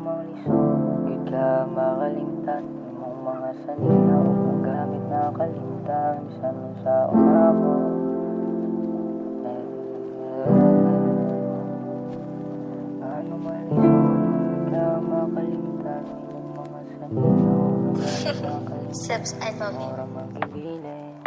malisod, di ka makalimtan. Imong mga sanina o ang gamit na kalimtan. Bisan mo sa ako ano malisod, di ka makalimtan. Imong mga sanina o ang gamit na kalimtan. Sebs, I love you. Ora magibilin.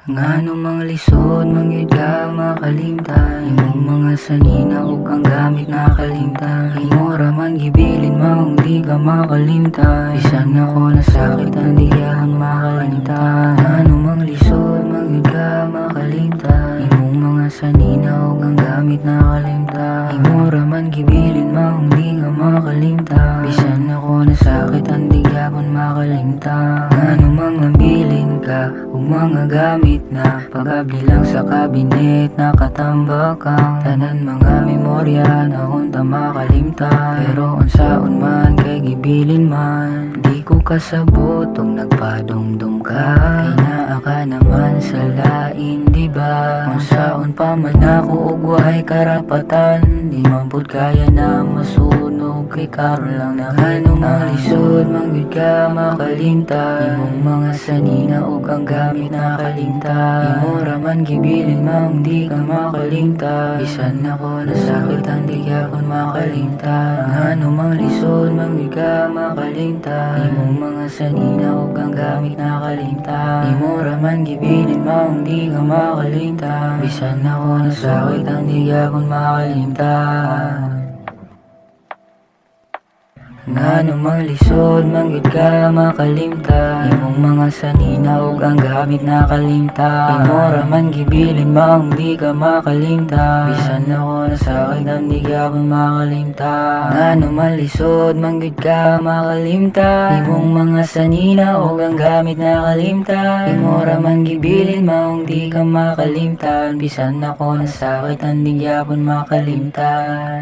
Ngano mang lisod, mangyud ka makalimtan. Imong mga sanina ug ang gamit nakalimtan. Imo ra man gibilin maong di ka makalimtan. Bisan ako nasakit ang di akong makalimtan. Ngano mang lisod, mangyud ka makalimtan. Imong mga sanina ug ang gamit nakalimtan. Imo ra man gibilin maong di ka makalimtan. Bisan ako nasakit ang di akong makalimtan. Ngano mang nabilin ka ug mga gamit na pagabli lang sa kabinet, nakatambak ang tanan mga memorya na unta makalimtan. Pero unsaon man kay gibilin man, di ko kasabot ug nagpadumdum ka. Kay naa ka naman sa lain, di ba? Unsaon pa man ako ug wahay karapatan, di man pud kaya na masunog. Kay karon lang na ngano malisod, mangyud ka makalimtan. Imong mga sanina ug ang gamit nakalimtan. Imo ra man gibilin maong di ka makalimtan. Bisan ako nasakit ang di akon makalimtan. Ngano mang lisod, mangyud ka makalimtan. Imong mga sanina ug ang gamit nakalimtan. Imo ra man gibilin maong di ka makalimtan. Bisan ako nasakit ang di akon makalimtan. Ngano mang lisod, mangyud ka makalimtan. Imong mga sanina ug ang gamit nakalimtan. Imo ra man gibilin maong di ka makalimtan. Bisan ako nasakit ang di akon makalimtan. Ngano man lisod, mangyud ka makalimtan. Imong mga sanina ug ang gamit nakalimtan. Imo ra man gibilin maong di ka makalimtan. Bisan ako nasakit ang di akon makalimtan.